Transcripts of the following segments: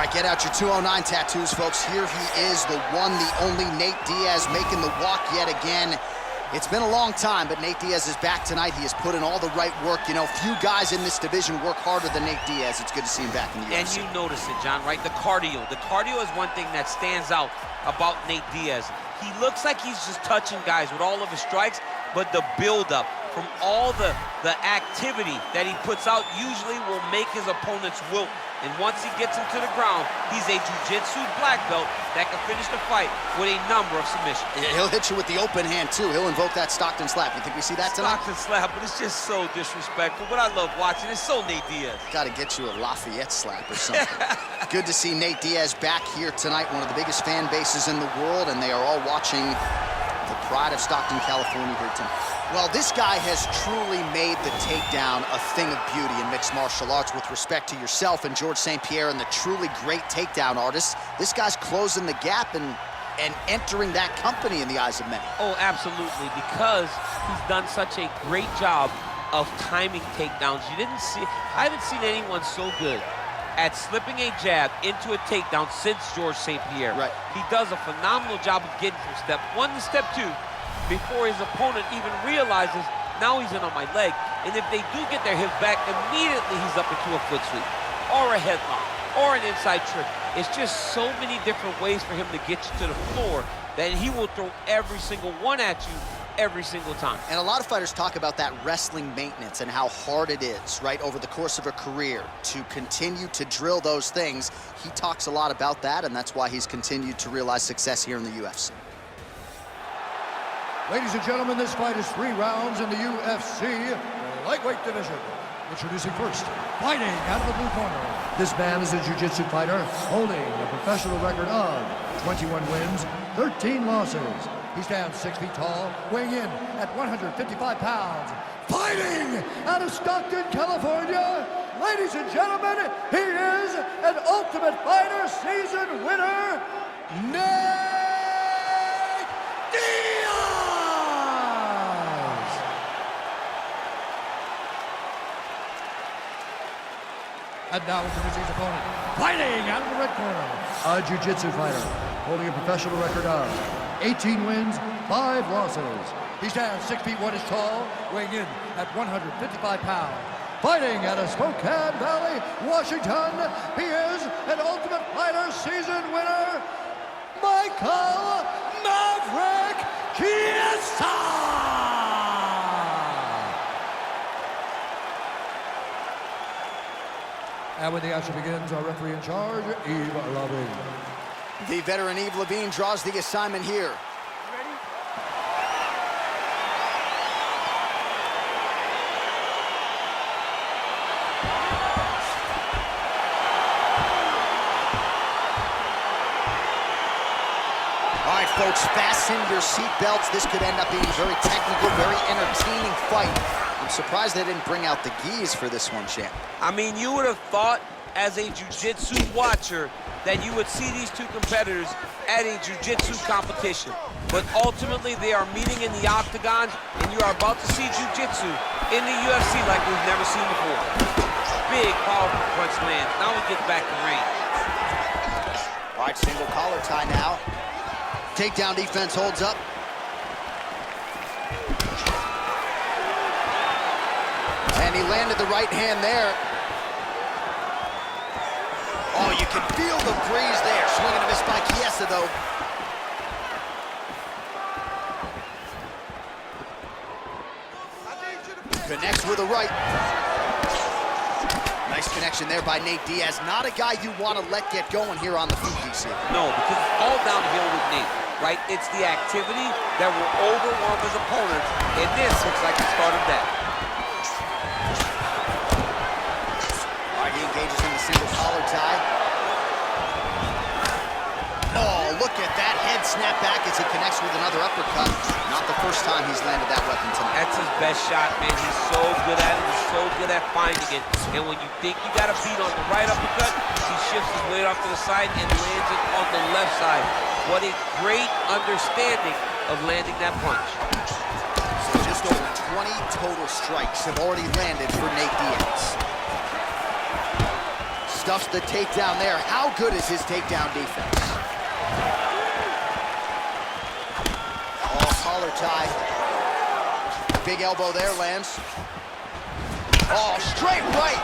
right, get out your 209 tattoos, folks. Here he is, the one, the only Nate Diaz, making the walk yet again. It's been a long time, but Nate Diaz is back tonight. He has put in all the right work. You know, few guys in this division work harder than Nate Diaz. It's good to see him back in the UFC. And you notice it, John, right? The cardio. The cardio is one thing that stands out about Nate Diaz. He looks like he's just touching guys with all of his strikes, but the build-up from all the activity that he puts out usually will make his opponents wilt. And once he gets him to the ground, he's a jiu-jitsu black belt that can finish the fight with a number of submissions. Yeah, he'll hit you with the open hand, too. He'll invoke that Stockton slap. You think we see that tonight? Stockton slap, but it's just so disrespectful. But I love watching it. It's so Nate Diaz. Got to get you a Lafayette slap or something. Good to see Nate Diaz back here tonight, one of the biggest fan bases in the world, and they are all watching the pride of Stockton, California here tonight. Well, this guy has truly made the takedown a thing of beauty in mixed martial arts. With respect to yourself and George St. Pierre and the truly great takedown artists, this guy's closing the gap and entering that company in the eyes of many. Oh, absolutely, because he's done such a great job of timing takedowns. I haven't seen anyone so good at slipping a jab into a takedown since George St. Pierre. Right. He does a phenomenal job of getting from step one to step two before his opponent even realizes now he's in on my leg. And if they do get their hips back, immediately he's up into a foot sweep or a headlock or an inside trick. It's just so many different ways for him to get you to the floor that he will throw every single one at you every single time. And a lot of fighters talk about that wrestling maintenance and how hard it is, right, over the course of a career to continue to drill those things. He talks a lot about that, and that's why he's continued to realize success here in the UFC. Ladies and gentlemen, this fight is 3 rounds in the UFC lightweight division. Introducing first, fighting out of the blue corner. This man is a jiu-jitsu fighter holding a professional record of 21 wins, 13 losses. He stands 6 feet tall, weighing in at 155 pounds. Fighting out of Stockton, California, ladies and gentlemen, he is an Ultimate Fighter season winner, Nate Diaz! And now introducing his opponent, fighting out of the red corner, a jiu-jitsu fighter holding a professional record of 18 wins, 5 losses. He stands 6 feet 1 inch tall, weighing in at 155 pounds. Fighting out of Spokane Valley, Washington, he is an Ultimate Fighter season winner, Michael Maverick Kьеса! And when the action begins, our referee in charge, Yves Lavigne. The veteran Yves Lavigne draws the assignment here. All right, folks, fasten your seatbelts. This could end up being a very technical, very entertaining fight. I'm surprised they didn't bring out the gis for this one, champ. I mean, you would have thought as a jiu-jitsu watcher that you would see these two competitors at a jiu-jitsu competition. But ultimately, they are meeting in the octagon, and you are about to see jiu-jitsu in the UFC like we've never seen before. Big, powerful punch lands. Now we get back to range. All right, single collar tie now. Takedown defense holds up. And he landed the right hand there. Oh, you can feel the breeze there. Swing and a miss by Kьеса, though. Connects with a right. Nice connection there by Nate Diaz. Not a guy you want to let get going here on the feet, DC. No, because it's all downhill with Nate, right? It's the activity that will overwhelm his opponents, and this looks like the start of that. All right, he engages in the single collar tie. Oh, look at that head snap back as he connects with another uppercut. Not the first time he's landed that weapon tonight. That's his best shot, man. He's so good at it. He's so good at finding it. And when you think you got a beat on the right uppercut, he shifts his weight off to the side and lands it on the left side. What a great understanding of landing that punch. So just over 20 total strikes have already landed for Nate Diaz. stuffs the takedown there. How good is his takedown defense? Oh, collar tie. Big elbow there lands. Oh, straight right.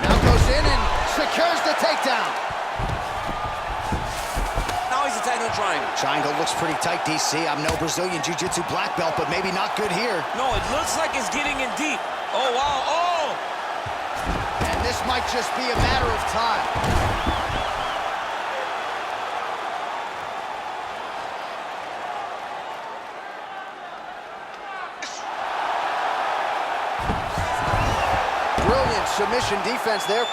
Now goes in and secures the takedown. Now he's attacking the triangle. Triangle looks pretty tight, DC. I'm no Brazilian Jiu-Jitsu black belt, but maybe not good here. No, it looks like it's getting in deep. Oh, wow, oh! And this might just be a matter of time. Brilliant submission defense there.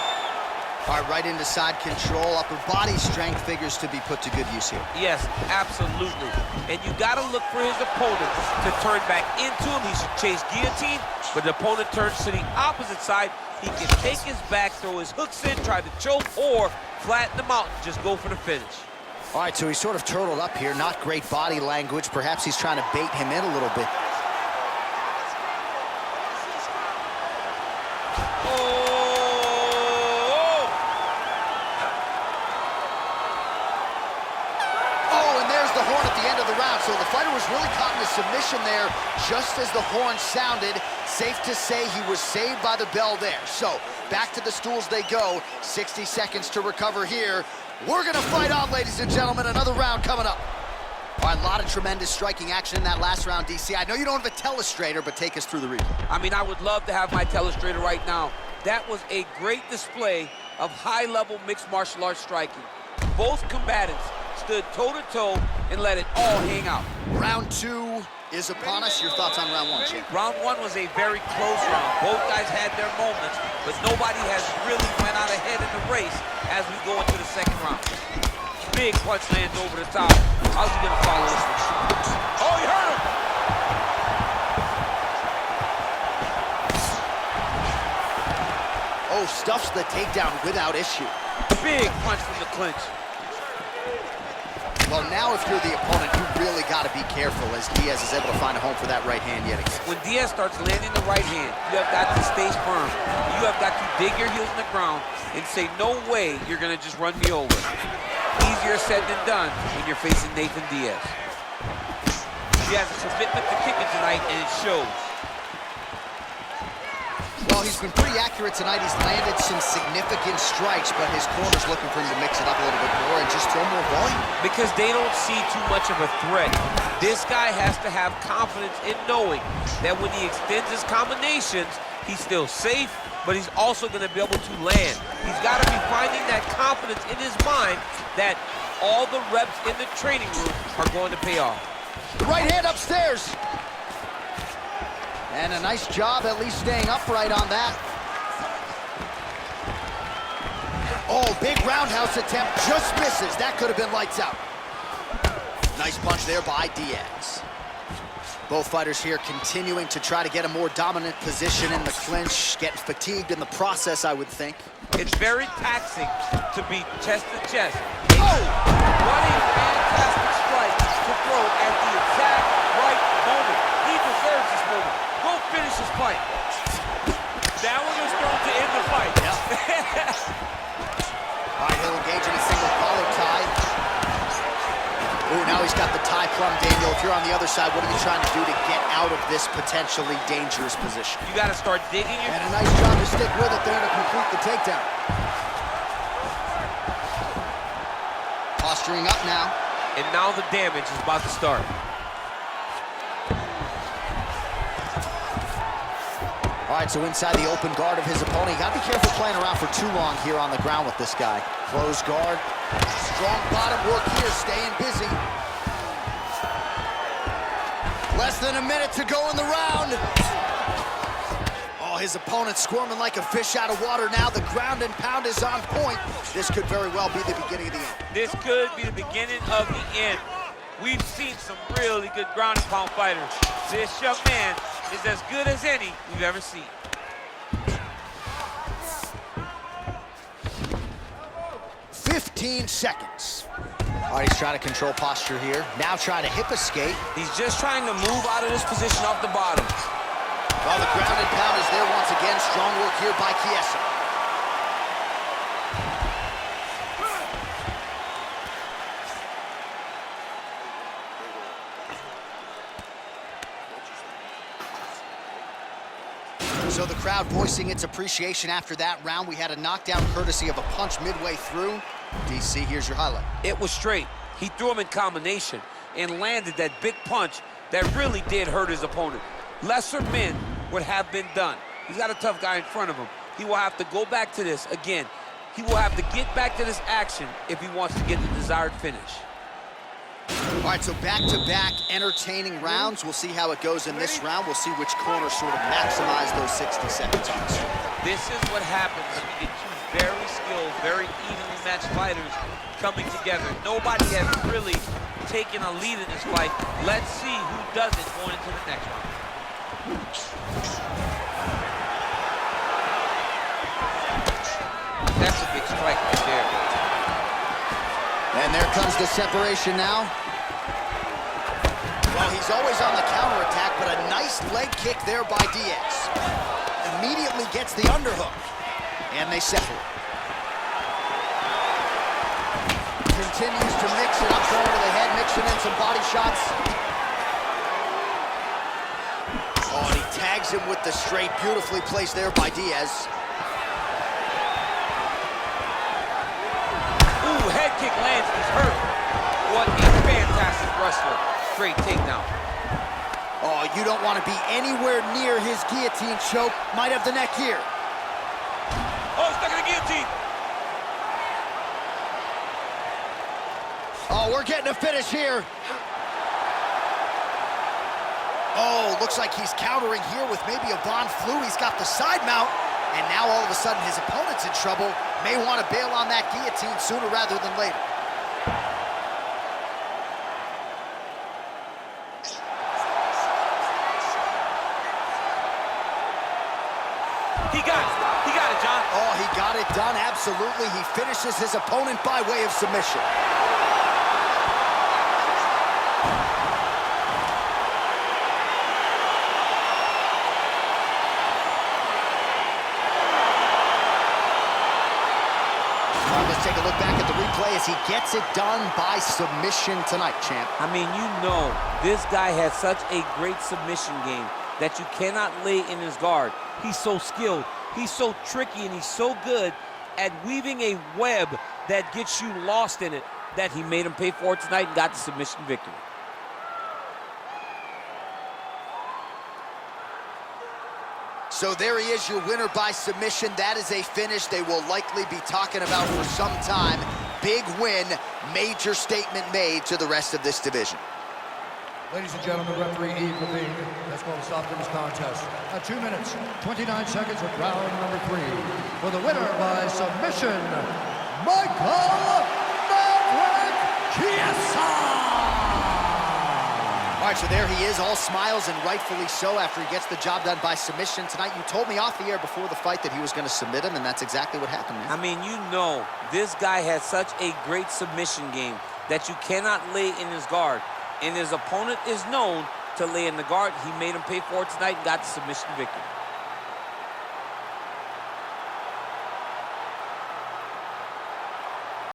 All right, right into side control. Upper body strength figures to be put to good use here. Yes, absolutely. And you got to look for his opponent to turn back into him. He should chase guillotine, but the opponent turns to the opposite side. He can take his back, throw his hooks in, try to choke, or flatten him out and just go for the finish. All right, so he's sort of turtled up here. Not great body language. Perhaps he's trying to bait him in a little bit. So the fighter was really caught in a submission there just as the horn sounded. Safe to say he was saved by the bell there. So back to the stools they go. 60 seconds to recover here. We're gonna fight on, ladies and gentlemen. Another round coming up. All right, a lot of tremendous striking action in that last round, DC. I know you don't have a telestrator, but take us through the replay. I mean, I would love to have my telestrator right now. That was a great display of high-level mixed martial arts striking. Both combatants stood toe-to-toe and let it all hang out. Round two is upon us. Your thoughts on round one, Jake? Round one was a very close round. Both guys had their moments, but nobody has really went out ahead in the race as we go into the second round. Big punch lands over the top. How's he gonna follow this one? Oh, he hurt him! Oh, stuffs the takedown without issue. Big punch from the clinch. Well, now if you're the opponent, you really got to be careful as Diaz is able to find a home for that right hand yet again. When Diaz starts landing the right hand, you have got to stay firm. You have got to dig your heels in the ground and say, no way you're going to just run me over. Easier said than done when you're facing Neitt Diaz. He has a commitment to kicking tonight, and it shows. Well, he's been pretty accurate tonight. He's landed some significant strikes, but his corner's looking for him to mix it up a little bit more and just throw more volume. Because they don't see too much of a threat. This guy has to have confidence in knowing that when he extends his combinations, he's still safe, but he's also going to be able to land. He's got to be finding that confidence in his mind that all the reps in the training room are going to pay off. The right hand upstairs. And a nice job at least staying upright on that. Oh, big roundhouse attempt, just misses. That could have been lights out. Nice punch there by Diaz. Both fighters here continuing to try to get a more dominant position in the clinch, getting fatigued in the process, I would think. It's very taxing to be chest to chest. Oh! What a fantastic strike to throw at the exact right moment. He deserves this moment. Go finish this fight. That one was thrown to end the fight. Yep. All right, he'll engage in a single collar tie. Ooh, now he's got the tie plum, Daniel. If you're on the other side, what are you trying to do to get out of this potentially dangerous position? You got to start digging your... And a nice job to stick with it there to complete the takedown. Posturing up now. And now the damage is about to start. All right, so inside the open guard of his opponent. You gotta be careful playing around for too long here on the ground with this guy. Closed guard. Strong bottom work here, staying busy. Less than a minute to go in the round. Oh, his opponent squirming like a fish out of water now. The ground and pound is on point. This could very well be the beginning of the end. This could be the beginning of the end. We've seen some really good ground and pound fighters. This young man is as good as any we've ever seen. Seconds. All right, he's trying to control posture here. Now trying to hip escape. He's just trying to move out of this position off the bottom. Well, the ground and pound is there once again. Strong work here by Kьеса. So the crowd voicing its appreciation after that round. We had a knockdown courtesy of a punch midway through. DC, here's your highlight. It was straight. He threw him in combination and landed that big punch that really did hurt his opponent. Lesser men would have been done. He's got a tough guy in front of him. He will have to go back to this again. He will have to get back to this action if he wants to get the desired finish. All right, so back-to-back entertaining rounds. We'll see how it goes in this round. We'll see which corner sort of maximize those 60 seconds. This is what happens when you get two very skilled, very evenly matched fighters coming together. Nobody has really taken a lead in this fight. Let's see who does it going into the next round. That's a big strike right there. And there comes the separation now. Well, he's always on the counterattack, but a nice leg kick there by Diaz. Immediately gets the underhook. And they separate. Continues to mix it up, going to the head, mixing in some body shots. Oh, and he tags him with the straight. Beautifully placed there by Diaz. Ooh, head kick lands, he's hurt. What a fantastic wrestler. Straight takedown. Oh, you don't want to be anywhere near his guillotine choke. Might have the neck here. Oh, stuck in the guillotine. Oh, we're getting a finish here. Oh, looks like he's countering here with maybe a Von Flue. He's got the side mount, and now all of a sudden his opponent's in trouble. May want to bail on that guillotine sooner rather than later. He got it, John. Oh, he got it done, absolutely. He finishes his opponent by way of submission. Let's take a look back at the replay as he gets it done by submission tonight, champ. I mean, you know, this guy has such a great submission game that you cannot lay in his guard. He's so skilled, he's so tricky, and he's so good at weaving a web that gets you lost in it that he made him pay for it tonight and got the submission victory. So there he is, your winner by submission. That is a finish they will likely be talking about for some time. Big win, major statement made to the rest of this division. Ladies and gentlemen, referee Eve Levine has called a stop to this contest at 2 minutes, 29 seconds of round number 3. For the winner by submission, Michael Kьеса! All right, so there he is, all smiles, and rightfully so after he gets the job done by submission tonight. You told me off the air before the fight that he was going to submit him, and that's exactly what happened, man. I mean, you know, this guy has such a great submission game that you cannot lay in his guard. And his opponent is known to lay in the guard. He made him pay for it tonight and got the submission victory.